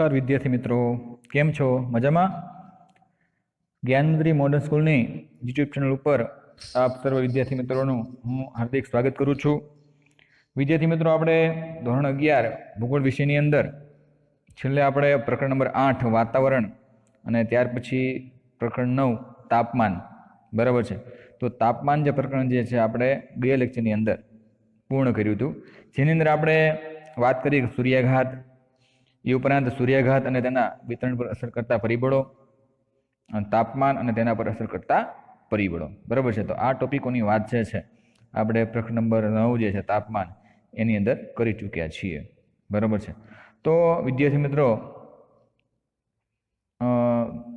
નમસ્કાર વિદ્યાર્થી મિત્રો, કેમ છો? મજામાં? જ્ઞાનમંત્રી મોડર્ન સ્કૂલની યુટ્યુબ ચેનલ ઉપર આપ સર્વ વિદ્યાર્થી મિત્રોનું હું હાર્દિક સ્વાગત કરું છું. વિદ્યાર્થી મિત્રો, આપણે ધોરણ 11 ભૂગોળ વિષયની અંદર છેલ્લે આપણે પ્રકરણ નંબર 8 વાતાવરણ અને ત્યાર પછી પ્રકરણ 9 તાપમાન, બરાબર છે. તો તાપમાન જે પ્રકરણ જે છે આપણે બે લેક્ચરની અંદર પૂર્ણ કર્યું હતું, જેની અંદર આપણે વાત કરી સૂર્યાઘાત, એ ઉપરાંત સૂર્યાઘાત અને તેના વિતરણ પર અસર કરતા પરિબળો, તાપમાન અને તેના પર અસર કરતા પરિબળો, બરાબર છે. તો આ ટોપિકોની વાત જે છે આપણે પ્રકરણ નંબર 9 જે છે તાપમાન એની અંદર કરી ચૂક્યા છીએ, બરાબર છે. તો વિદ્યાર્થી મિત્રો,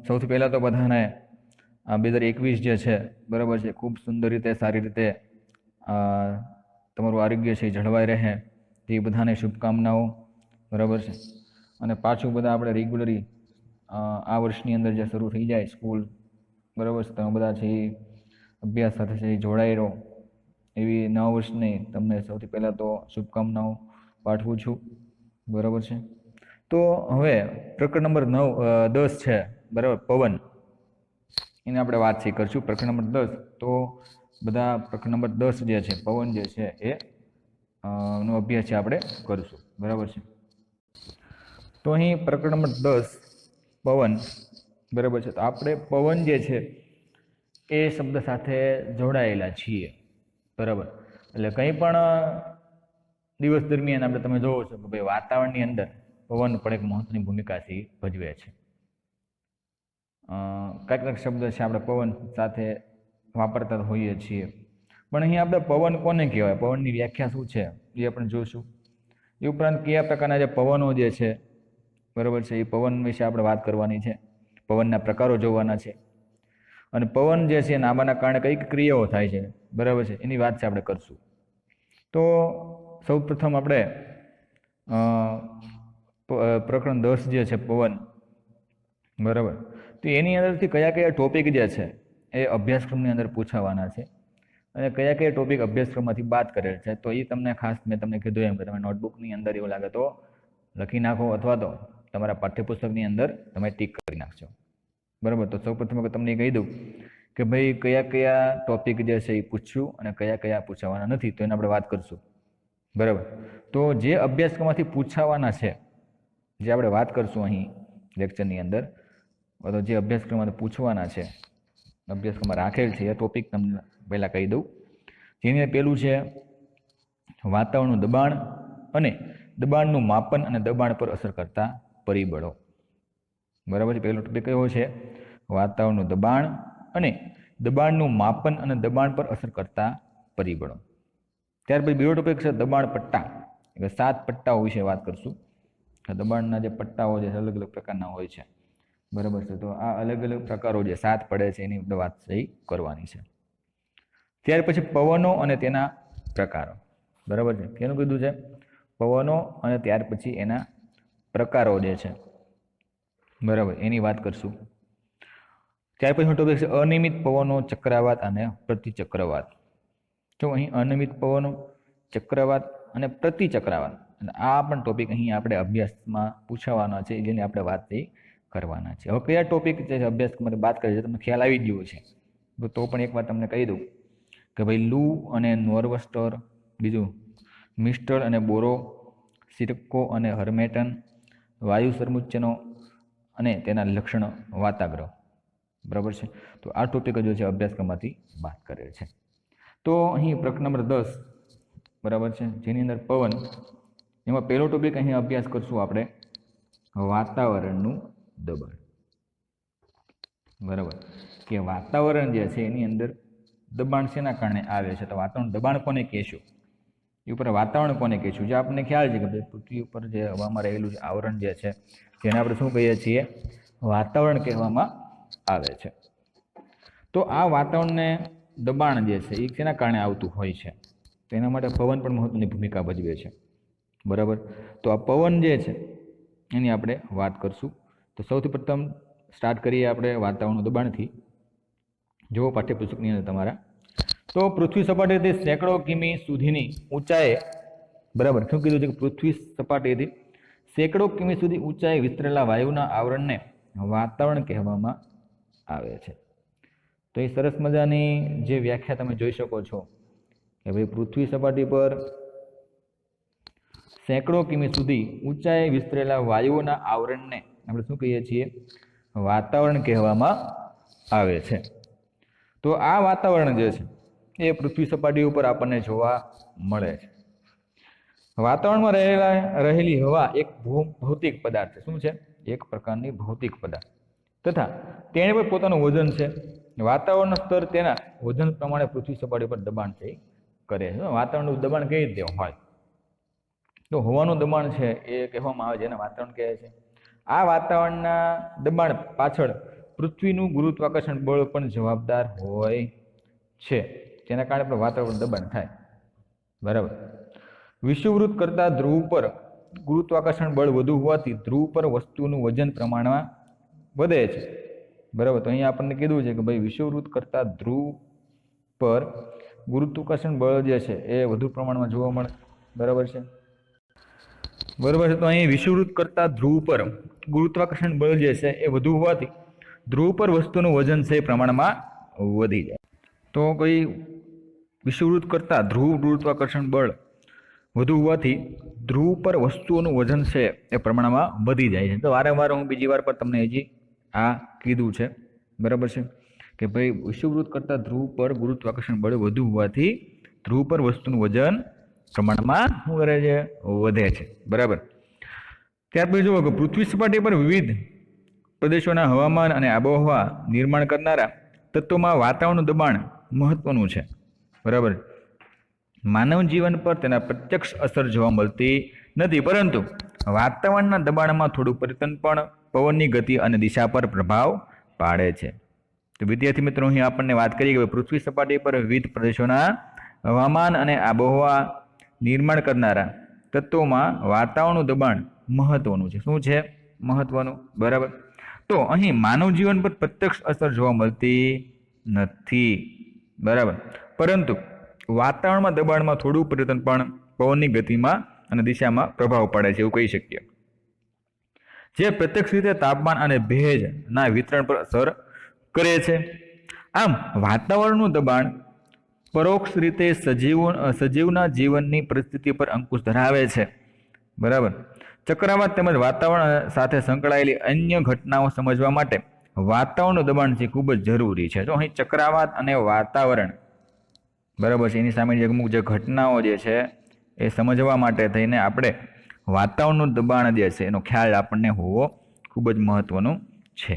સૌથી પહેલાં તો બધાને 2021 જે છે, બરાબર છે, ખૂબ સુંદર રીતે સારી રીતે તમારું આરોગ્ય છે જળવાઈ રહે તે બધાને શુભકામનાઓ, બરાબર છે. અને પાછું બધા આપણે રેગ્યુલરી આ વર્ષની અંદર જે શરૂ થઈ જાય સ્કૂલ, બરાબર છે, તમે બધા છે એ અભ્યાસ સાથે છે જોડાઈ રહો એવી નવા વર્ષની તમને સૌથી પહેલાં તો શુભકામનાઓ પાઠવું છું, બરાબર છે. તો હવે પ્રકરણ નંબર 10 છે, બરાબર, પવન, એને આપણે વાત કરશું. પ્રકરણ નંબર 10, તો બધા પ્રકરણ નંબર 10 જે છે પવન જે છે એ નો અભ્યાસ છે આપણે કરીશું, બરાબર છે. તો અહીં પ્રકરણ નંબર 10 પવન, બરાબર છે. તો આપણે પવન જે છે એ શબ્દ સાથે જોડાયેલા છીએ, બરાબર. એટલે કંઈ પણ દિવસ દરમિયાન આપણે તમે જોવો છો કે ભાઈ વાતાવરણની અંદર પવન પણ એક મહત્વની ભૂમિકાથી ભજવે છે. કેટલાક શબ્દ છે આપણે પવન સાથે વાપરતા હોઈએ છીએ, પણ અહીં આપણે પવન કોને કહેવાય, પવનની વ્યાખ્યા શું છે એ આપણે જોઈશું. એ ઉપરાંત કયા પ્રકારના જે પવનો જે છે, બરાબર છે, એ પવન વિશે આપણે વાત કરવાની છે, પવનના પ્રકારો જોવાના છે, અને પવન જે છે આમાંના કારણે કઈ ક્રિયાઓ થાય છે, બરાબર છે, એની વાત છે આપણે કરશું. તો સૌ પ્રથમ આપણે પ્રકરણ 10 જે છે પવન, બરાબર, તો એની અંદરથી કયા કયા ટોપિક જે છે એ અભ્યાસક્રમની અંદર પૂછાવાના છે અને કયા કયા ટોપિક અભ્યાસક્રમમાંથી બાદ કરેલ છે, તો એ તમને ખાસ મેં તમને કીધું એમ કે તમે નોટબુકની અંદર એવું લાગે તો લખી નાખો અથવા તો તમારા પાઠ્યપુસ્તકની અંદર તમે ટીક કરી નાખજો, બરાબર. તો સૌપ્રથમ તમને કહી દઉં કે ભાઈ કયા કયા ટોપિક જે છે એ પૂછશું અને કયા કયા પૂછાવાના નથી, તો એને આપણે વાત કરશું, બરાબર. તો જે અભ્યાસક્રમમાંથી પૂછાવાના છે, જે આપણે વાત કરશું અહીં લેક્ચરની અંદર, તો જે અભ્યાસક્રમમાંથી પૂછવાના છે, અભ્યાસક્રમમાં રાખેલ છે એ ટોપિક તમને પહેલાં કહી દઉં. જેની પહેલું છે વાતાવરણનું દબાણ અને દબાણનું માપન અને દબાણ પર અસર કરતા પરિબળો, બરાબર છે. પહેલો ટોપિક કયો છે? વાતાવરણનું દબાણ અને દબાણનું માપન અને દબાણ પર અસર કરતા પરિબળો. ત્યાર પછી બીજો ટોપિક છે દબાણ પટ્ટા, એટલે 7 પટ્ટાઓ વિશે વાત કરશું. દબાણના જે પટ્ટાઓ જે અલગ અલગ પ્રકારના હોય છે, બરાબર છે. તો આ અલગ અલગ પ્રકારો જે 7 પડે છે એની વાત કરવાની છે. ત્યાર પછી પવનો અને તેના પ્રકારો, બરાબર છે. કેનું કીધું છે? પવનો અને ત્યાર પછી એના પ્રકારો જે છે, બરાબર, એની વાત કરશું. ત્યાર પછી ટોપિક છે અનિયમિત પવનો, ચક્રવાત અને પ્રતિચક્રવાત. તો અહીં અનિયમિત પવનો, ચક્રવાત અને પ્રતિચક્રવાત, અને આ પણ ટોપિક અહીં આપણે અભ્યાસમાં પૂછાવાના છે, જેની આપણે વાત કરવાના છે. હવે કયા ટોપિક જે અભ્યાસક્રમમાં વાત કરીએ તમને ખ્યાલ આવી ગયો છે, તો પણ એક વાત તમને કહી દઉં કે ભાઈ લૂ અને નોર્વસ્ટર, બીજું મિસ્ટર અને બોરો, સિરકો અને હર્મેટન, વાયુ સમુચ્ચયનો અને તેના લક્ષણો, વાતાગ્રહ, બરાબર છે. તો આ ટોપિક જો છે અભ્યાસક્રમમાંથી વાત કરેલ છે. તો અહીં પ્રકરણ નંબર 10, બરાબર છે, જેની અંદર પવન, એમાં પહેલો ટોપિક અહીં અભ્યાસ કરશું આપણે વાતાવરણનું દબાણ, બરાબર, કે વાતાવરણ જે છે એની અંદર દબાણ શેના કારણે આવે છે, તો વાતાવરણ દબાણ કોને કહેશું, એ ઉપર વાતાવરણ કોને કહેશું. જે આપણને ખ્યાલ છે કે ભાઈ પૃથ્વી ઉપર જે હવામાં રહેલું છે આવરણ જે છે જેને આપણે શું કહીએ છીએ? વાતાવરણ કહેવામાં આવે છે. તો આ વાતાવરણને દબાણ જે છે એ શેના કારણે આવતું હોય છે, તો એના માટે પવન પણ મહત્વની ભૂમિકા ભજવે છે, બરાબર. તો આ પવન જે છે એની આપણે વાત કરશું. તો સૌથી પ્રથમ સ્ટાર્ટ કરીએ આપણે વાતાવરણનું દબાણથી. જુઓ પાઠ્યપુસ્તકની અંદર તમારા, તો પૃથ્વી સપાટીથી સેંકડો કિમી સુધીની ઊંચાઈએ, બરાબર, શું કીધું છે કે પૃથ્વી સપાટીથી સેંકડો કિમી સુધી ઊંચાઈ વિસ્તરેલા વાયુના આવરણને વાતાવરણ કહેવામાં આવે છે. તો એ સરસ મજાની જે વ્યાખ્યા તમે જોઈ શકો છો કે ભાઈ પૃથ્વી સપાટી પર સેંકડો કિમી સુધી ઊંચાઈ વિસ્તરેલા વાયુઓના આવરણને આપણે શું કહીએ છીએ? વાતાવરણ કહેવામાં આવે છે. તો આ વાતાવરણ જે છે એ પૃથ્વી સપાટી ઉપર આપણને જોવા મળે છે. વાતાવરણમાં રહેલી હવા એક ભૌતિક પદાર્થ છે. શું છે? એક પ્રકારની ભૌતિક પદાર્થ તથા તેને પણ પોતાનું વજન છે. વાતાવરણનું સ્તર તેના વજન પ્રમાણે પૃથ્વી સપાટી પર દબાણ થઈ કરે છે. વાતાવરણનું દબાણ કઈ રીતે હોય? તો હવાનું દબાણ છે એ કહેવામાં આવે છે, જેને વાતાવરણ કહે છે. આ વાતાવરણના દબાણ પાછળ પૃથ્વીનું ગુરુત્વાકર્ષણ બળ પણ જવાબદાર હોય છે, જેના કારણે પણ વાતાવરણ દબાણ થાય. બરાબર. વિષુવવૃત્ત કરતા ધ્રુવ પર ગુરુત્વાકર્ષણ બળ વધુ હોવાથી ધ્રુવ પર વસ્તુનું વજન પ્રમાણમાં વધે છે. બરાબર. તો અહીંયા આપણને કીધું છે કે ભાઈ વિષુવવૃત્ત કરતા ધ્રુવ પર ગુરુત્વાકર્ષણ બળ જે છે એ વધુ પ્રમાણમાં જોવા મળે. બરાબર છે. બરાબર છે. તો અહીં વિષુવવૃત્ત કરતા ધ્રુવ પર ગુરુત્વાકર્ષણ બળ જે છે એ વધુ હોવાથી ધ્રુવ પર વસ્તુનું વજન છે એ પ્રમાણમાં વધી જાય. તો કોઈ વિષુવવૃત્ત કરતા ધ્રુવ ગુરુત્વાકર્ષણ બળ વધુ હોવાથી ધ્રુવ પર વસ્તુઓનું વજન છે એ પ્રમાણમાં વધી જાય છે. તો વારંવાર હું બીજી વાર પર તમને હજી આ કીધું છે. બરાબર છે કે ભાઈ વિષુવવૃત્ત કરતા ધ્રુવ પર ગુરુત્વાકર્ષણ બળ વધુ હોવાથી ધ્રુવ પર વસ્તુનું વજન પ્રમાણમાં શું કરે છે? વધે છે. બરાબર. ત્યાર પછી જુઓ કે પૃથ્વી સપાટી પર વિવિધ પ્રદેશોના હવામાન અને આબોહવા નિર્માણ કરનારા તત્વોમાં વાતાવરણનું દબાણ મહત્વનું છે. બરાબર. માનવ જીવન પર તેના પ્રત્યક્ષ અસર જોવા મળતી નથી, પરંતુ વાતાવરણના દબાણમાં થોડું પરિવર્તન પણ પવનની ગતિ અને દિશા પર પ્રભાવ પાડે છે. તો વિદ્યાર્થી મિત્રો, અહીં આપણને વાત કરી કે પૃથ્વી સપાટી પર વિવિધ પ્રદેશોના હવામાન અને આબોહવા નિર્માણ કરનારા તત્વોમાં વાતાવરણનું દબાણ મહત્વનું છે. શું છે? મહત્વનું. બરાબર. તો અહીં માનવ જીવન પર પ્રત્યક્ષ અસર જોવા મળતી નથી. બરાબર. પરંતુ વાતાવરણમાં દબાણમાં થોડું પરિવર્તન પણ પવનની ગતિમાં અને દિશામાં પ્રભાવ પાડે છે, એવું કહી શકીએ, જે પ્રત્યક્ષ રીતે તાપમાન અને ભેજના વિતરણ પર અસર કરે છે. આમ વાતાવરણનું દબાણ પરોક્ષ રીતે સજીવના જીવનની પરિસ્થિતિ પર અંકુશ ધરાવે છે. બરાબર. ચક્રવાત તેમજ વાતાવરણ સાથે સંકળાયેલી અન્ય ઘટનાઓ સમજવા માટે વાતાવરણનું દબાણ છે ખૂબ જ જરૂરી છે. તો અહીં ચક્રવાત અને વાતાવરણ, બરાબર છે, એની સામે અમુક જે ઘટનાઓ જે છે એ સમજવા માટે થઈને આપણે વાતાવરણનું દબાણ જે છે એનો ખ્યાલ આપણને હોવો ખૂબ જ મહત્વનું છે.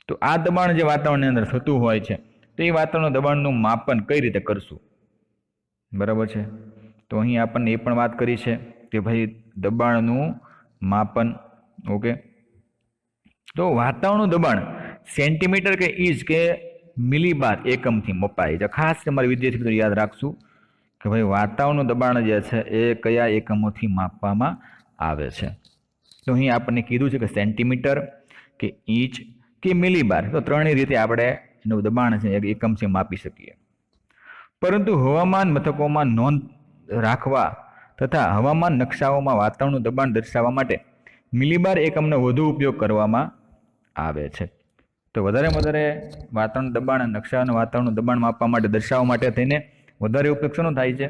તો આ દબાણ જે વાતાવરણની અંદર થતું હોય છે, તો એ વાતાવરણના દબાણનું માપન કઈ રીતે કરશું? બરાબર છે. તો અહીં આપણને એ પણ વાત કરી છે કે ભાઈ દબાણનું માપન. ઓકે. તો વાતાવરણનું દબાણ સેન્ટીમીટર કે ઇંચ કે મિલીબાર એકમથી મપાય છે. ખાસ તમારા વિદ્યાર્થી મિત્રો યાદ રાખશું કે ભાઈ વાતાવરણનું દબાણ જે છે એ કયા એકમોથી માપવામાં આવે છે. તો અહીં આપણને કીધું છે કે સેન્ટીમીટર કે ઇંચ કે મિલીબાર, તો ત્રણેય રીતે આપણે એનું દબાણ છે એક એકમથી માપી શકીએ. પરંતુ હવામાન મથકોમાં નોંધ રાખવા તથા હવામાન નકશાઓમાં વાતાવરણનું દબાણ દર્શાવવા માટે મિલીબાર એકમનો વધુ ઉપયોગ કરવામાં આવે છે. તો વધારે વાતાવરણ દબાણ નકશા અને વાતાવરણનું દબાણ માપવા માટે દર્શાવવા માટે થઈને વધારે ઉપયોગ શેનો થાય છે?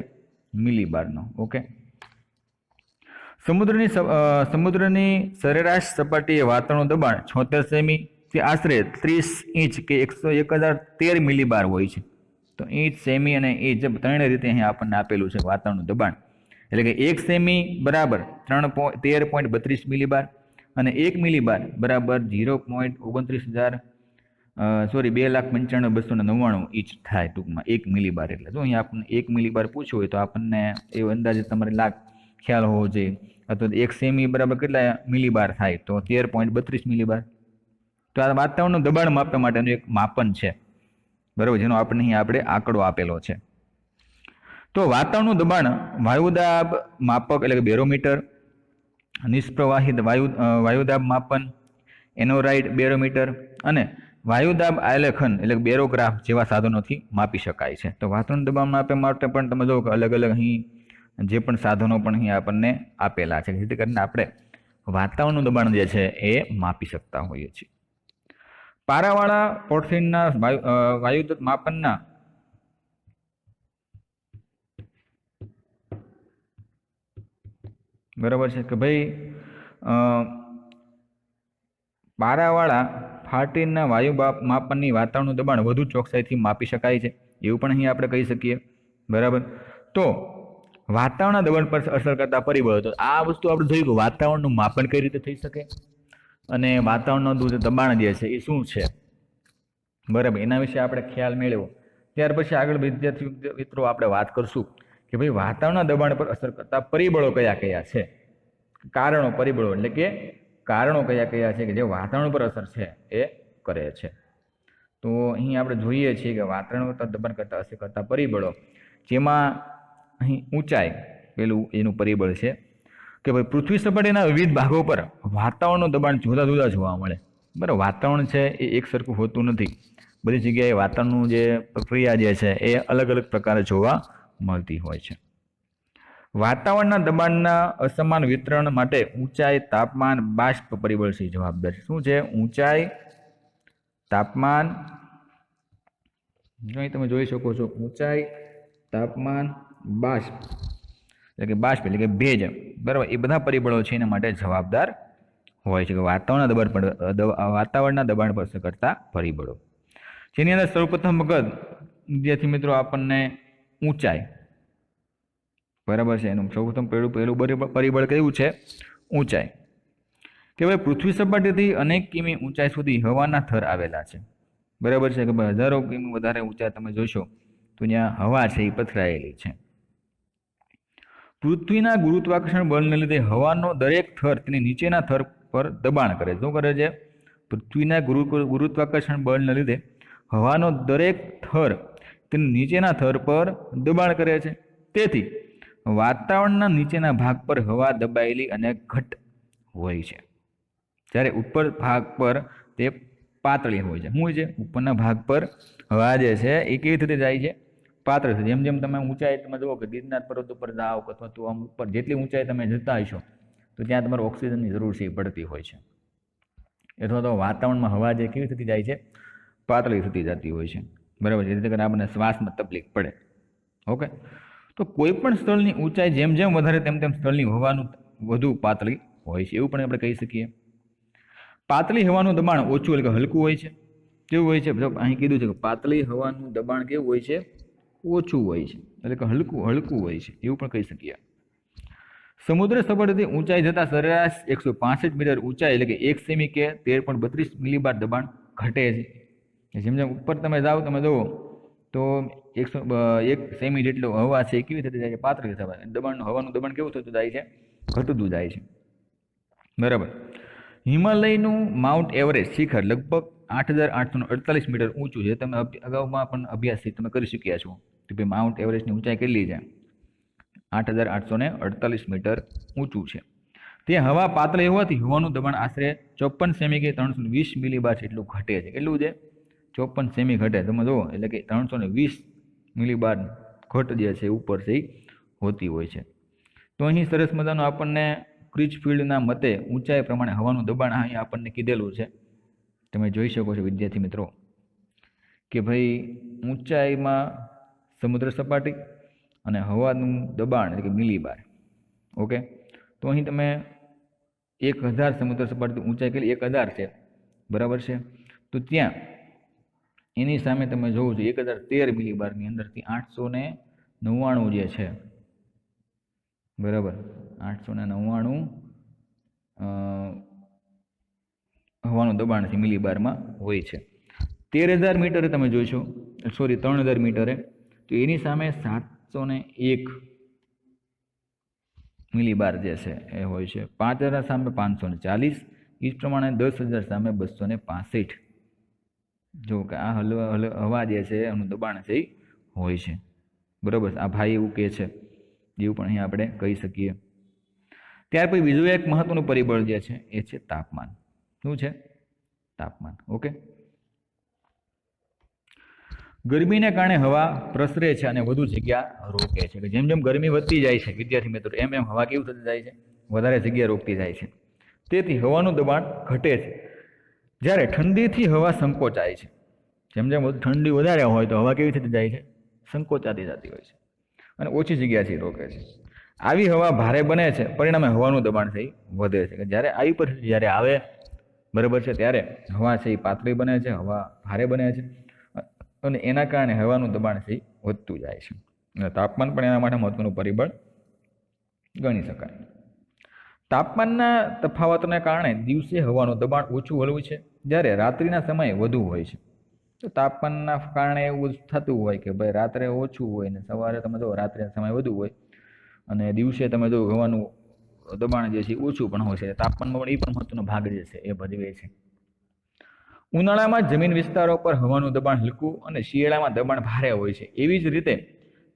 મિલીબારનો. ઓકે. સમુદ્રની સરેરાશ સપાટીએ વાતાવરણનું દબાણ 76 સેમી કે આશરે 30 ઇંચ કે 1013 મિલીબાર હોય છે. તો ઇંચ, સેમી અને ઇંચ ત્રણેય રીતે અહીં આપણને આપેલું છે વાતાવરણનું દબાણ. એટલે કે 1 સેમી બરાબર 13.32 મિલીબાર અને 1 મિલીબાર બરાબર 2,95,299 ઇંચ થાય ટૂંકમાં 1 મિલીબાર. એટલે જો અહીંયા આપણને 1 મિલીબાર પૂછ્યું હોય તો આપણને એ અંદાજે તમારે ખ્યાલ હોવો જોઈએ. અથવા 1 સેમી બરાબર કેટલા મિલીબાર થાય? તો 13.32 મિલીબાર. તો આ વાતાવરણનું દબાણ માપવા માટેનું એક માપન છે. બરાબર, જેનો આપણે અહીં આંકડો આપેલો છે. તો વાતાવરણનું દબાણ વાયુદાબ માપક એટલે કે બેરોમીટર, નિષ્પ્રવાહી વાયુદાબ માપન, એનોરાઇડ બેરોમીટર અને વાયુદાબ આલેખન એટલે કે બેરોગ્રાફ જેવા સાધનોથી માપી શકાય છે. તો વાતાવરણ દબાણ માપવા માટે પણ તમે જો અલગ અલગ અહીં જે પણ સાધનો પણ અહીં આપણને આપેલા છે, જેથી કરીને આપણે વાતાવરણનું દબાણ જે છે એ માપી શકતા હોઈએ છીએ. પારાવાળા પોર્સિનના વાયુદત્ત માપનના બરાબર છે કે ભાઈ પારાવાળા ફાટીના વાયુ માપનની વાતાવરણનું દબાણ વધુ ચોકસાઈથી માપી શકાય છે, એવું પણ અહીં આપણે કહી શકીએ. બરાબર. તો વાતાવરણના દબાણ પર અસર કરતા પરિબળો, તો આ વસ્તુ આપણે જોયું કે વાતાવરણનું માપન કઈ રીતે થઈ શકે અને વાતાવરણનું દબાણ જે છે એ શું છે. બરાબર, એના વિશે આપણે ખ્યાલ મેળવ્યો. ત્યાર પછી આગળ વિદ્યાર્થી મિત્રો આપણે વાત કરશું કે ભાઈ વાતાવરણના દબાણ પર અસર કરતા પરિબળો કયા કયા છે, કારણો, પરિબળો એટલે કે કારણો કયા કયા છે કે જે વાતાવરણ પર અસર છે એ કરે છે. તો અહીં આપણે જોઈએ છીએ કે વાતાવરણ પર દબાણ કરતા અસર કરતા પરિબળો, જેમાં અહીં ઊંચાઈ પેલું એનું પરિબળ છે કે ભાઈ પૃથ્વી સપાટીના વિવિધ ભાગો પર વાતાવરણનું દબાણ જુદા જુદા જોવા મળે. બરાબર, વાતાવરણ છે એ એક સરખું હોતું નથી. બધી જગ્યાએ વાતાવરણનું જે પ્રક્રિયા જે છે એ અલગ અલગ પ્રકારે જોવા મળતી હોય છે. વાતાવરણના દબાણના અસમાન વિતરણ માટે ઊંચાઈ, તાપમાન, બાષ્પ પરિબળ છે જવાબદાર છે. શું છે? ઊંચાઈ, તાપમાન, અહીં તમે જોઈ શકો છો ઊંચાઈ, તાપમાન, બાષ્પ એટલે કે ભેજ, બરાબર, એ બધા પરિબળો છે એના માટે જવાબદાર હોય છે કે વાતાવરણના દબાણ પર અસર કરતા પરિબળો. જેની અંદર સૌપ્રથમ વખત વિદ્યાર્થી મિત્રો આપણને ઊંચાઈ, બરાબર છે, એનું સૌપ્રથમ પહેલું પરિબળ કયું છે? ઊંચાઈ. કે ભાઈ પૃથ્વી સપાટીથી અનેક કિમી ઊંચાઈ સુધી હવાના થર આવેલા છે. બરાબર છે કે ભાઈ હજારો કિમી વધારે ઊંચાઈ તમે જોશો તો ત્યાં હવા છે એ પથરાયેલી છે. પૃથ્વીના ગુરુત્વાકર્ષણ બળને લીધે હવાનો દરેક થર તેની નીચેના થર પર દબાણ કરે. શું કરે છે? પૃથ્વીના ગુરુત્વાકર્ષણ બળને લીધે હવાનો દરેક થર તેની નીચેના થર પર દબાણ કરે છે. તેથી વાતાવરણના નીચેના ભાગ પર હવા દબાયેલી અને ઘટ હોય છે, જ્યારે ઉપર ભાગ પર તે પાતળી હોય છે. શું હોય છે? ઉપરના ભાગ પર હવા જે છે એ કેવી રીતે જાય છે? પાતળી છે. જેમ જેમ તમે ઊંચાઈ તમે જુઓ કે ગિરનાર પર્વત ઉપર જાઓ અથવા તો આમ ઉપર જેટલી ઊંચાઈ તમે જતા હશો તો ત્યાં તમારે ઓક્સિજનની જરૂર છે એ પડતી હોય છે. અથવા તો વાતાવરણમાં હવા જે કેવી થતી જાય છે? પાતળી થતી જતી હોય છે. બરાબર, જેથી કરીને આપણને શ્વાસમાં તકલીફ પડે. ઓકે, તો કોઈ પણ સ્થળની ઊંચાઈ જેમ જેમ વધારે તેમ તેમ સ્થળની હવાનું વધુ પાતળી હોય છે, એવું પણ આપણે કહી શકીએ. પાતળી હવાનું દબાણ ઓછું એટલે કે હલકું હોય છે. કેવું હોય છે? અહીં કીધું છે કે પાતળી હવાનું દબાણ કેવું હોય છે? ઓછું હોય છે, એટલે કે હલકું હોય છે, એવું પણ કહી શકીએ. સમુદ્ર સપાટીથી ઊંચાઈ જતા સરેરાશ 165 મીટર ઊંચાઈ એટલે કે 1 સેમી કે 13.32 મિલીબાર દબાણ ઘટે છે. જેમ જેમ ઉપર તમે જાઓ તમે જુઓ તો 1 સેમી જેટલો હવા છે કેવી થતી જાય છે? પાતળી થવા. હવાનું દબાણ કેવું થતું જાય છે? ઘટતું જાય છે. બરાબર. હિમાલયનું માઉન્ટ એવરેસ્ટ શિખર લગભગ 8,848 મીટર ઊંચું છે. તમે અગાઉમાં પણ અભ્યાસથી તમે કરી શક્યા છો કે ભાઈ માઉન્ટ એવરેસ્ટની ઊંચાઈ કેટલી છે? 8,848 મીટર ઊંચું છે. તે હવા પાતળી હોવાથી હવાનું દબાણ આશરે 54 સેમી કે 320 મિલીબાર જેટલું ઘટે છે. કેટલું છે? 54 સેમી ઘટે. તમે જુઓ એટલે કે 320 મિલીબાર ઘટ જે છે ઉપર છે હોતી હોય છે. તો અહીં સરસ મજાનું આપણને ક્રિચફિલ્ડના મતે ઊંચાઈ પ્રમાણે હવાનું દબાણ અહીં આપણને કીધેલું છે. તમે જોઈ શકો છો વિદ્યાર્થી મિત્રો કે ભાઈ ઊંચાઈમાં સમુદ્ર સપાટી અને હવાનું દબાણ એટલે કે મિલીબાર. ઓકે, તો અહીં તમે 1000 સમુદ્ર સપાટીથી ઊંચાઈ કેટલી? 1000 છે. બરાબર છે. તો ત્યાં એની સામે તમે જોવો છો 1013 મિલીબારની અંદરથી 899 જે છે, બરાબર, 899 હવાનું દબાણ છે મિલીબારમાં હોય છે. 13,000 મીટરે તમે જોઈશો, 3,000 મીટરે, તો એની સામે 701 મિલીબાર જે છે એ હોય છે. 5,000 સામે 540, એ જ પ્રમાણે 10,000 સામે 265. જો કે આ હવા જે છે એનું દબાણ છે એ હોય છે. બરાબર, આ ભાઈ એવું કહે છે, એવું પણ અહીં આપણે કહી શકીએ. ત્યાર પછી બીજું એક મહત્વનું પરિબળ જે છે એ છે તાપમાન. શું છે? તાપમાન. ઓકે, ગરમીને કારણે હવા પ્રસરે છે અને વધુ જગ્યા રોકે છે. જેમ જેમ ગરમી વધતી જાય છે વિદ્યાર્થી મિત્રો, એમ એમ હવા કેવું થતી જાય છે? વધારે જગ્યા રોકતી જાય છે. તેથી હવાનું દબાણ ઘટે છે. જ્યારે ઠંડીથી હવા સંકોચાય છે, જેમ જેમ ઠંડી વધારે હોય તો હવા કેવી થતી જાય છે? સંકોચાતી જતી હોય છે અને ઓછી જગ્યાથી રોકે છે. આવી હવા ભારે બને છે, પરિણામે હવાનું દબાણ છે એ વધે છે. જ્યારે આવી પરિસ્થિતિ જ્યારે આવે, બરાબર છે, ત્યારે હવા છે એ પાતળી બને છે, હવા ભારે બને છે અને એના કારણે હવાનું દબાણ છે એ વધતું જાય છે. અને તાપમાન પણ એના માટે મહત્વનું પરિબળ ગણી શકાય. તાપમાનના તફાવતને કારણે દિવસે હવાનું દબાણ ઓછું હલવું છે, જ્યારે રાત્રિના સમયે વધુ હોય છે. તો તાપમાનના કારણે એવું થતું હોય કે ભાઈ રાત્રે ઓછું હોય ને સવારે તમે જો રાત્રિના સમય વધુ હોય અને દિવસે તમે જો હવાનું દબાણ જે છે ઓછું પણ હોય છે. તાપમાનમાં પણ એ પણ મહત્વનો ભાગ જે છે એ ભજવે છે. ઉનાળામાં જમીન વિસ્તારો પર હવાનું દબાણ હલકું અને શિયાળામાં દબાણ ભારે હોય છે. એવી જ રીતે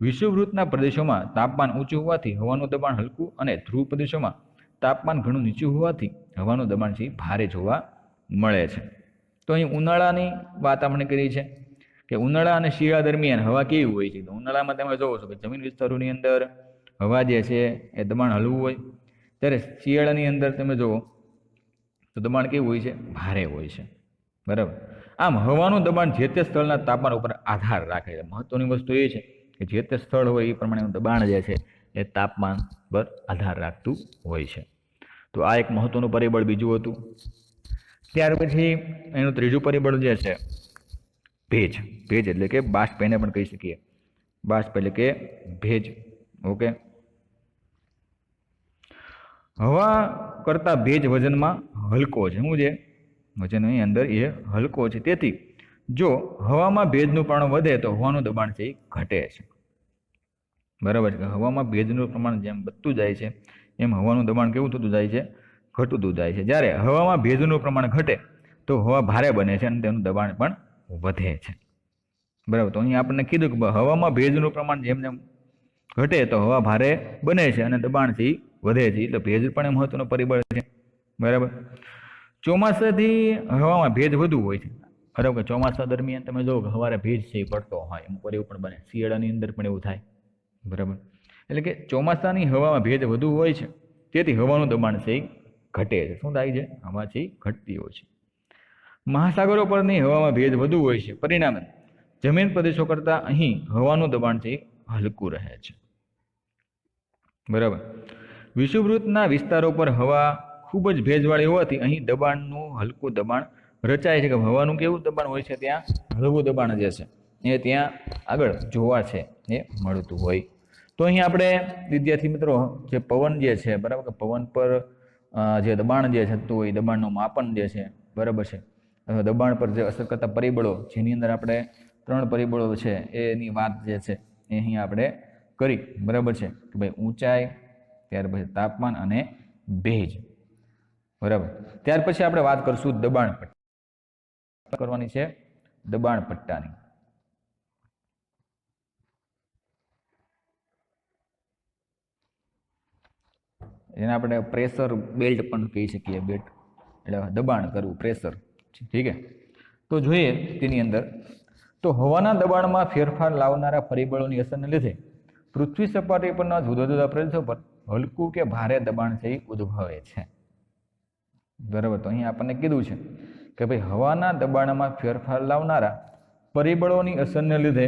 વિષુવવૃત્તના પ્રદેશોમાં તાપમાન ઊંચું હોવાથી હવાનું દબાણ હલકું અને ધ્રુવ પ્રદેશોમાં તાપમાન ઘણું નીચું હોવાથી હવાનું દબાણ છે ભારે જોવા મળે છે. તો અહીં ઉનાળાની વાત આપણે કરી છે કે ઉનાળા અને શિયાળા દરમિયાન હવા કેવી હોય છે. તો ઉનાળામાં તમે જોવો છો કે જમીન વિસ્તારોની અંદર હવા જે છે એ દબાણ હલવું હોય, ત્યારે શિયાળાની અંદર તમે જુઓ તો દબાણ કેવું હોય છે? ભારે હોય છે. બરાબર. આમ હવાનું દબાણ જે તે સ્થળના તાપમાન ઉપર આધાર રાખે છે. મહત્વની વસ્તુ એ છે કે જે તે સ્થળ હોય એ પ્રમાણેનું દબાણ જે છે એ તાપમાન પર આધાર રાખતું હોય છે. તો આ એક મહત્વનું પરિબળ બીજું હતું. ત્યાર પછી એનું ત્રીજું પરિબળ જે છે ભેજ. ભેજ એટલે કે બાષ્પ એને પણ કહી શકીએ. બાષ્પ એટલે કે ભેજ. ઓકે. હવા કરતા ભેજ વજનમાં હલકો છે. શું છે? વજનની અંદર એ હલકો છે. તેથી જો હવામાં ભેજનું પ્રમાણ વધે તો હવાનું દબાણ છે એ ઘટે છે. બરાબર છે. હવામાં ભેજનું પ્રમાણ જેમ વધતું જાય છે એમ હવાનું દબાણ કેવું થતું જાય છે? ઘટતું જાય છે. જ્યારે હવામાં ભેજનું પ્રમાણ ઘટે તો હવા ભારે બને છે અને તેનું દબાણ પણ વધે છે. બરાબર. તો અહીં આપણને કીધું કે હવામાં ભેજનું પ્રમાણ જેમ જેમ ઘટે તો હવા ભારે બને છે અને દબાણથી વધે છે. એટલે ભેજ પણ એ મહત્વનો પરિબળ છે. બરાબર. ચોમાસાથી હવામાં ભેજ વધુ હોય છે. બરાબર. ચોમાસા દરમિયાન તમે જો સવારે ભેજ છે એ પડતો હોય, અમુક વાર એવું પણ બને. શિયાળાની અંદર પણ એવું થાય. બરાબર. એટલે કે ચોમાસાની હવામાં ભેજ વધુ હોય છે, તેથી હવાનું દબાણ છે એ ઘટે છે. શું થાય છે? હવા છે ઘટતી હોય છે. મહાસાગરો પરની હવામાં ભેજ વધુ હોય છે, પરિણામે જમીન પ્રદેશો કરતાં અહીં હવાનું દબાણ છે હલકું રહે છે. બરાબર. વિષુવવૃત્તના વિસ્તારો પર હવા ખૂબ જ ભેજવાળી હોવાથી અહીં દબાણનું હલકું દબાણ રચાય છે. કે હવાનું કેવું દબાણ હોય છે? ત્યાં હળવું દબાણ જે છે એ ત્યાં આગળ જોવા છે એ મળતું હોય. તો અહીં આપણે વિદ્યાર્થી મિત્રો જે પવન જે છે, બરાબર, કે પવન પર જે દબાણ જે થતું હોય, દબાણનું માપન જે છે, બરાબર છે, દબાણ પર જે અસર કરતા પરિબળો, જેની અંદર આપણે 3 પરિબળો છે એની વાત જે છે એ અહીં આપણે કરી. બરાબર છે કે ભાઈ ઊંચાઈ, ત્યાર પછી તાપમાન અને ભેજ. બરાબર. ત્યાર પછી આપણે વાત કરશું દબાણ પટ્ટા કરવાની છે. દબાણ પટ્ટાની એને આપણે પ્રેશર બેલ્ટ પણ કહી શકીએ. બેલ્ટ એટલે દબાણ કરવું, પ્રેશર. ઠીક છે. તો જોઈએ તેની અંદર તો હવાના દબાણમાં ફેરફાર લાવનારા પરિબળોની અસરને લીધે પૃથ્વી સપાટી પરના જુદા જુદા પ્રદેશો પર હલકું કે ભારે દબાણ છે એ ઉદ્ભવે છે. બરાબર. તો અહીં આપણને કીધું છે કે ભાઈ હવાના દબાણમાં ફેરફાર લાવનારા પરિબળોની અસરને લીધે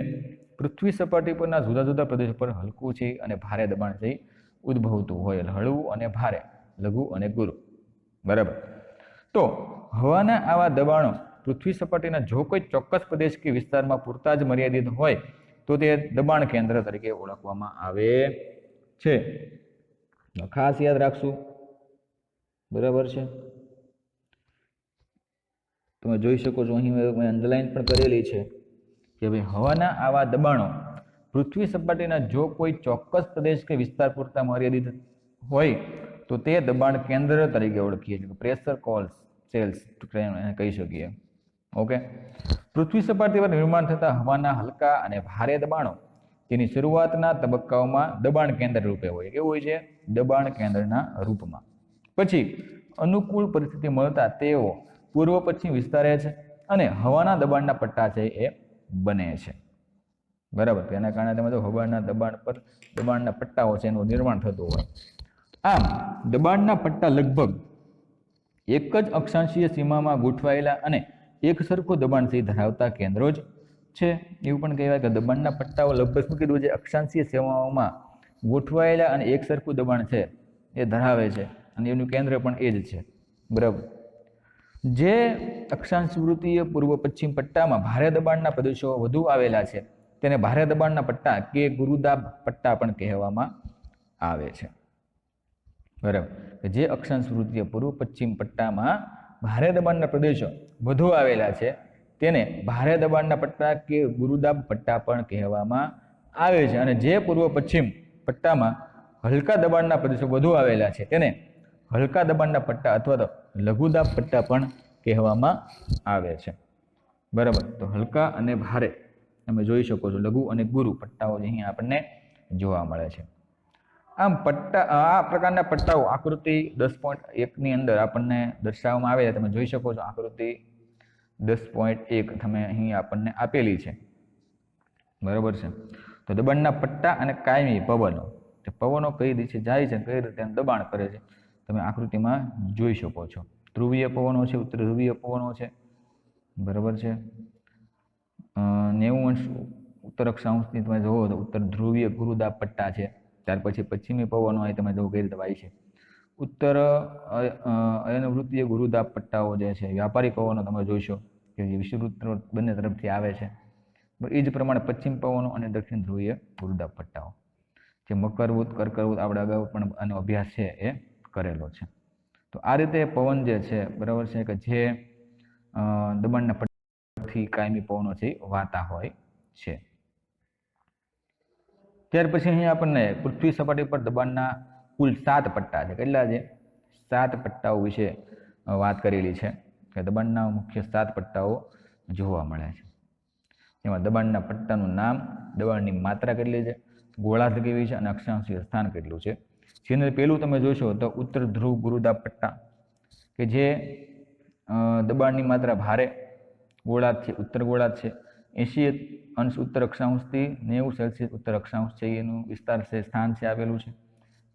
પૃથ્વી સપાટી પરના જુદા જુદા પ્રદેશો પર હલકું છે અને ભારે દબાણ છે ઉદ્ભવતું હોય. હળવું અને ભારે, લઘુ અને ગુરુ. બરાબર. તો હવાના આવા દબાણો પૃથ્વી સપાટીના જો કોઈ ચોક્કસ પ્રદેશ કે વિસ્તારમાં પૂરતા જ મર્યાદિત હોય તો તે દબાણ કેન્દ્ર તરીકે ઓળખવામાં આવે છે. ખાસ યાદ રાખશું. બરાબર છે. તમે જોઈ શકો છો અહીં મેં અંડરલાઈન પણ કરેલી છે કે ભાઈ હવાના આવા દબાણો પૃથ્વી સપાટીના જો કોઈ ચોક્કસ પ્રદેશ કે વિસ્તાર પૂરતા મર્યાદિત હોય તો તે દબાણ કેન્દ્ર તરીકે ઓળખીએ છીએ. પ્રેશર કોલ્સ સેલ્સ કહી શકીએ. ઓકે. પૃથ્વી સપાટી પર નિર્માણ થતા હવાના હલકા અને ભારે દબાણો તેની શરૂઆતના તબક્કાઓમાં દબાણ કેન્દ્ર રૂપે હોય. કેવું હોય છે? દબાણ કેન્દ્રના રૂપમાં. પછી અનુકૂળ પરિસ્થિતિ મળતા તેઓ પૂર્વ પશ્ચિમ વિસ્તારે છે અને હવાના દબાણના પટ્ટા છે એ બને છે. બરાબર. તેના કારણે તમે જો હવાના દબાણ પર દબાણના પટ્ટાઓ છે એનું નિર્માણ થતું હોય. આમ દબાણના પટ્ટા લગભગ એક જ અક્ષાંશીય સીમામાં ગોઠવાયેલા અને એક સરખું દબાણથી ધરાવતા કેન્દ્રો જ છે. એવું પણ કહેવાય કે દબાણના પટ્ટાઓ લગભગ શું કીધું છે, અક્ષાંશીય સીમાઓમાં ગોઠવાયેલા અને એક સરખું દબાણ છે એ ધરાવે છે અને એનું કેન્દ્ર પણ એ જ છે. બરાબર. જે અક્ષાંશ વૃત્તીય પૂર્વ પશ્ચિમ પટ્ટામાં ભારે દબાણના પ્રદેશો વધુ આવેલા છે તેને ભારે દબાણના પટ્ટા કે ગુરુદાબ પટ્ટા પણ કહેવામાં આવે છે. બરાબર. જે અક્ષાંશ વૃત્તીય પૂર્વ પશ્ચિમ પટ્ટામાં ભારે દબાણના પ્રદેશો વધુ આવેલા છે તેને ભારે દબાણના પટ્ટા કે ગુરુદાબ પટ્ટા પણ કહેવામાં આવે છે અને જે પૂર્વ પશ્ચિમ પટ્ટામાં હલકા દબાણના પ્રદેશો વધુ આવેલા છે તેને હલકા દબાણના પટ્ટા અથવા તો લઘુદાબ પટ્ટા પણ કહેવામાં આવે છે. બરાબર. તો હલકા અને ભારે તમે જોઈ શકો છો, લઘુ અને ગુરુ પટ્ટાઓ અહીં આપણને જોવા મળે છે. આમ આ પ્રકારના પટ્ટાઓ આકૃતિ 10.1 ની અંદર આપણને દર્શાવવામાં આવે છે. તમે જોઈ શકો છો આકૃતિ 10.1 તમે અહીં આપણને આપેલી છે. બરાબર છે. તો દબાણના પટ્ટા અને કાયમી પવનો, પવનો કઈ દિશે જાય છે, કઈ રીતે દબાણ કરે છે તમે આકૃતિમાં જોઈ શકો છો. ધ્રુવીય પવનો છે, ઉત્તર ધ્રુવીય પવનો છે. બરાબર છે. 90° ઉત્તર અક્ષાંશથી તમે જુઓ તો ઉત્તર ધ્રુવીય ગુરુદાબ પટ્ટા છે. ત્યાર પછી પશ્ચિમી પવનો અહીં તમે જુઓ કઈ રીતે વાય છે. ઉત્તર અયનવૃત્તીય ગુરુદાબ પટ્ટાઓ જે છે, વ્યાપારી પવનો તમે જોઈશો કે વિષુવવૃત્ત બંને તરફથી આવે છે. એ જ પ્રમાણે પશ્ચિમ પવનો અને દક્ષિણ ધ્રુવીય ગુરુદાબ પટ્ટાઓ, જે મકરવૃત્ત, કર્કવૃત્ત આપણે અગાઉ પણ આનો અભ્યાસ છે એ કરેલો છે. તો આ રીતે પવન જે છે, બરાબર છે, કે જે દબાણના પટ્ટાથી કાયમી પવનો છે વાતા હોય છે. ત્યાર પછી અહીં આપણને પૃથ્વી સપાટી પર દબાણના કુલ 7 પટ્ટા છે. કેટલા છે? 7 પટ્ટાઓ વિશે વાત કરેલી છે કે દબાણના મુખ્ય 7 પટ્ટાઓ જોવા મળે છે. એમાં દબાણના પટ્ટાનું નામ, દબાણની માત્રા કેટલી છે, ગોળાર્ધ કેવી છે અને અક્ષાંશીય સ્થાન કેટલું છે. જેને પેલું તમે જોશો તો ઉત્તર ધ્રુવ ગુરુદાબ પટ્ટા કે જે દબાણની માત્રા ભારે ગોળાર્ધ છે, ઉત્તર ગોળાર્ધ છે. 80° ઉત્તર અક્ષાંશથી 90° ઉત્તર અક્ષાંશ છે એનું વિસ્તાર છે, સ્થાન છે આવેલું છે.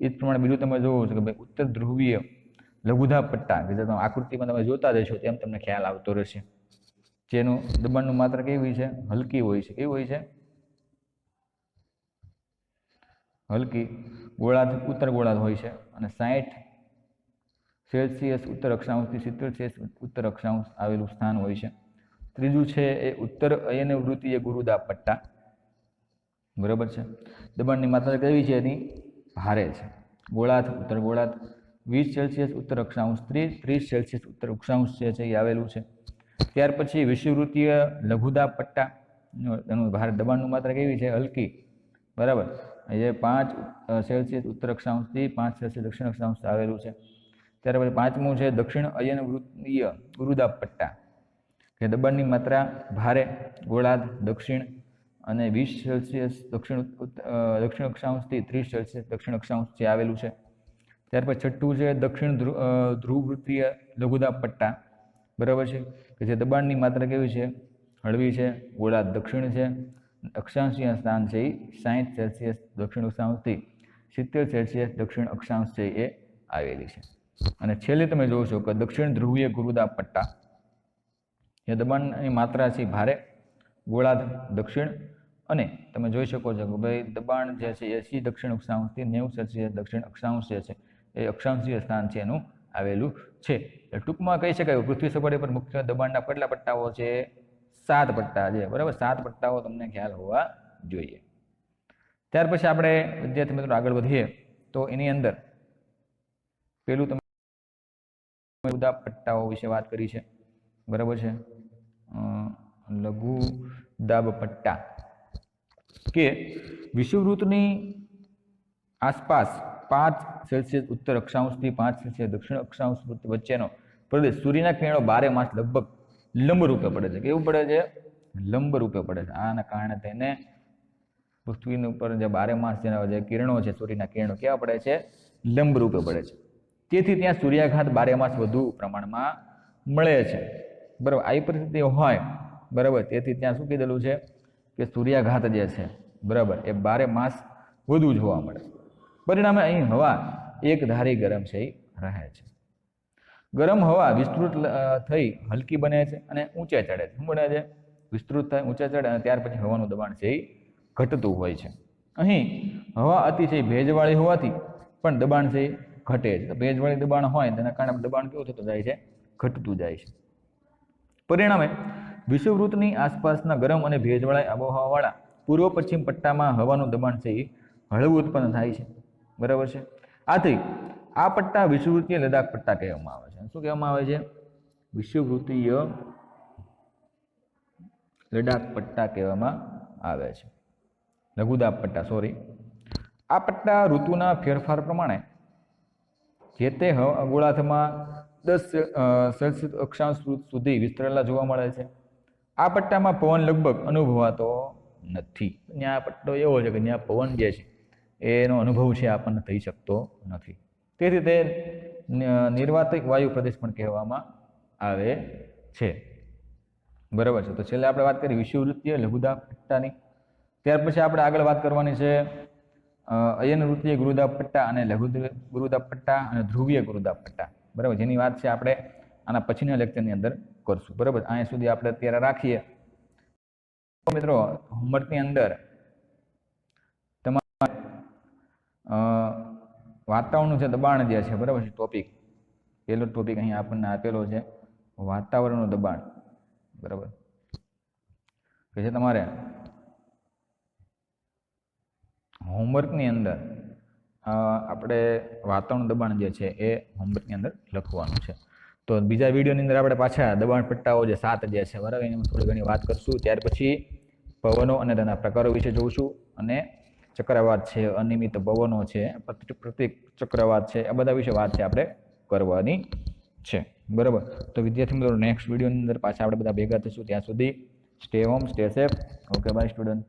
એ જ પ્રમાણે બીજું તમે જોવો છો કે ભાઈ ઉત્તર ધ્રુવીય લઘુદાબ પટ્ટા કે જે તમે આકૃતિમાં તમે જોતા રહેશો તેમ તમને ખ્યાલ આવતો રહેશે. જેનું દબાણનું માત્રા કેવી છે? હલકી હોય છે. કેવી હોય છે? હલકી. ગોળાર્ધ ઉત્તર ગોળાર્ધ હોય છે અને 60° ઉત્તર અક્ષાંશથી 70° ઉત્તર અક્ષાંશ આવેલું સ્થાન હોય છે. ત્રીજું છે એ ઉત્તર અયનવૃત્તીય ગુરુદાબ પટ્ટા. બરાબર છે. દબાણની માત્રા કેવી છે? એની ભારે છે. ગોળાર્ધ ઉત્તર ગોળાર્ધ 20° ઉત્તર અક્ષાંશથી 30° ઉત્તર અક્ષાંશ છે એ આવેલું છે. ત્યાર પછી વિષુવવૃત્તીય લઘુદાબ પટ્ટા, એનું ભારે દબાણનું માત્રા કેવી છે? હલકી. બરાબર. એ 5° ઉત્તર અક્ષાંશથી 5° દક્ષિણ અક્ષાંશ આવેલું છે. ત્યાર પછી પાંચમું છે દક્ષિણ અયનવૃત્તીય ગુરુદાબ પટ્ટા કે દબાણની માત્રા ભારે ગોળાર્ધ દક્ષિણ અને 20° દક્ષિણ અક્ષાંશથી 30° દક્ષિણ અક્ષાંશ છે આવેલું છે. ત્યાર પછી છઠ્ઠું છે દક્ષિણ ધ્રુવવૃત્તીય લઘુદાબ પટ્ટા. બરાબર છે, કે જે દબાણની માત્રા કેવી છે? હળવી છે. ગોળાર્ધ દક્ષિણ છે. અક્ષાંશીય સ્થાન છે એ 60° દક્ષિણ અક્ષાંશથી 70° દક્ષિણ અક્ષાંશ છે એ આવેલી છે. અને છેલ્લે તમે જોશો કે દક્ષિણ ધ્રુવીય ગુરુદાબ પટ્ટા, એ દબાણની માત્રા છે ભારે ગોળાર્ધ દક્ષિણ અને તમે જોઈ શકો છો કે ભાઈ દબાણ જે છે 80 દક્ષિણ અક્ષાંશથી 90° દક્ષિણ અક્ષાંશ જે છે એ અક્ષાંશીય સ્થાન છે એનું આવેલું છે. ટૂંકમાં કહી શકાય પૃથ્વી સપાટી પર મુખ્ય દબાણના કેટલા પટ્ટાઓ છે? 7 પટ્ટા છે. બરાબર. 7 પટ્ટાઓ તમને ખ્યાલ હોવા જોઈએ. ત્યાર પછી આપણે વિદ્યાર્થી મિત્રો આગળ વધીએ તો એની અંદર પેલું તમે લઘુદાબ પટ્ટાઓ વિશે વાત કરી છે. બરાબર છે. લઘુદાબ પટ્ટા કે વિષુવવૃત્તની આસપાસ 5° ઉત્તર અક્ષાંશથી 5° દક્ષિણ અક્ષાંશ વચ્ચેનો પ્રદેશ સૂર્યના કિરણો 12 માસ લગભગ લંબ રૂપે પડે છે. કેવું પડે છે? લંબ રૂપે પડે છે. આના કારણે તેને પૃથ્વીની ઉપર જે 12 માસ જેના જે કિરણો છે, સૂર્યના કિરણો કેવા પડે છે? લંબ રૂપે પડે છે. તેથી ત્યાં સૂર્યાઘાત 12 માસ વધુ પ્રમાણમાં મળે છે. બરાબર. આવી પરિસ્થિતિ હોય, બરાબર, તેથી ત્યાં શું કીધેલું છે કે સૂર્યાઘાત જે છે, બરાબર, એ 12 માસ વધુ જોવા મળે. પરિણામે અહીં હવા એક ધારી ગરમ છે રહે છે. ગરમ હવા વિસ્તૃત થઈ હલકી બને છે અને ઊંચે ચડે છે. શું બને છે? વિસ્તૃત થાય, ઊંચે ચડે અને ત્યાર પછી હવાનું દબાણ છે એ ઘટતું હોય છે. અહીં હવા અતિશય ભેજવાળી હોવાથી પણ દબાણ છે એ ઘટે છે. તો ભેજવાળી દબાણ હોય તેના કારણે દબાણ કેવું થતું જાય છે? ઘટતું જાય છે. પરિણામે વિષુવવૃત્તની આસપાસના ગરમ અને ભેજવાળા આબોહવાવાળા પૂર્વ પશ્ચિમ પટ્ટામાં હવાનું દબાણ છે એ હળવું ઉત્પન્ન થાય છે. બરાબર છે. આથી આ પટ્ટા વિષુવવૃત્તીય લદાખ પટ્ટા કહેવામાં આવે છે. શું કહેવામાં આવે છે? વિષુવવૃત્તીય લદાખ પટ્ટા કહેવામાં આવે છે. લઘુદાબ પટ્ટા, સોરી. આ પટ્ટા ઋતુના ફેરફાર પ્રમાણે જે તે ગોળાર્ધમાં 10 સેલ્સિયસ અક્ષાંશ સુધી વિસ્તરેલા જોવા મળે છે. આ પટ્ટામાં પવન લગભગ અનુભવાતો નથી. ત્યાં પટ્ટો એવો છે કે ત્યાં પવન જે છે એનો અનુભવ છે આપણને થઈ શકતો નથી. તેથી તે નિર્વાતિક વાયુ પ્રદેશ પણ કહેવામાં આવે છે. બરાબર છે. તો છેલ્લે આપણે વાત કરી વિષુવવૃત્તીય લઘુદાબ પટ્ટાની. ત્યાર પછી આપણે આગળ વાત કરવાની છે અયનવૃત્તીય ગુરુદાબ પટ્ટા અને લઘુ ગુરુદાબ પટ્ટા અને ધ્રુવીય ગુરુદાબ પટ્ટા. બરાબર, જેની વાત છે આપણે આના પછીના લેક્ચરની અંદર કરશું. બરાબર, અહીંયા સુધી આપણે અત્યારે રાખીએ. મિત્રો, હોમવર્કની અંદર તમારે વાતાવરણનું જે દબાણ જે છે, બરાબર છે, ટોપિક, પહેલો ટોપિક અહીં આપણને આપેલો છે વાતાવરણનું દબાણ. બરાબર, કે જે તમારે હોમવર્કની અંદર આપણે વાતાવરણ દબાણ જે છે એ હોમવર્કની અંદર લખવાનું છે. તો બીજા વિડીયોની અંદર આપણે પાછા દબાણ પટ્ટાઓ જે 7 જે છે, બરાબર, એની થોડી ઘણી વાત કરશું. ત્યાર પછી પવનો અને તેના પ્રકારો વિશે જોઈશું અને ચક્રવાત છે, અનિયમિત પવનો છે, પ્રતિક ચક્રવાત છે, આ બધા વિશે વાત છે આપણે કરવાની છે. બરાબર, તો વિદ્યાર્થી મિત્રો, નેક્સ્ટ વિડીયોની અંદર પાછા આપણે બધા ભેગા થઈશું. ત્યાં સુધી stay home, stay safe. Okay, bye student.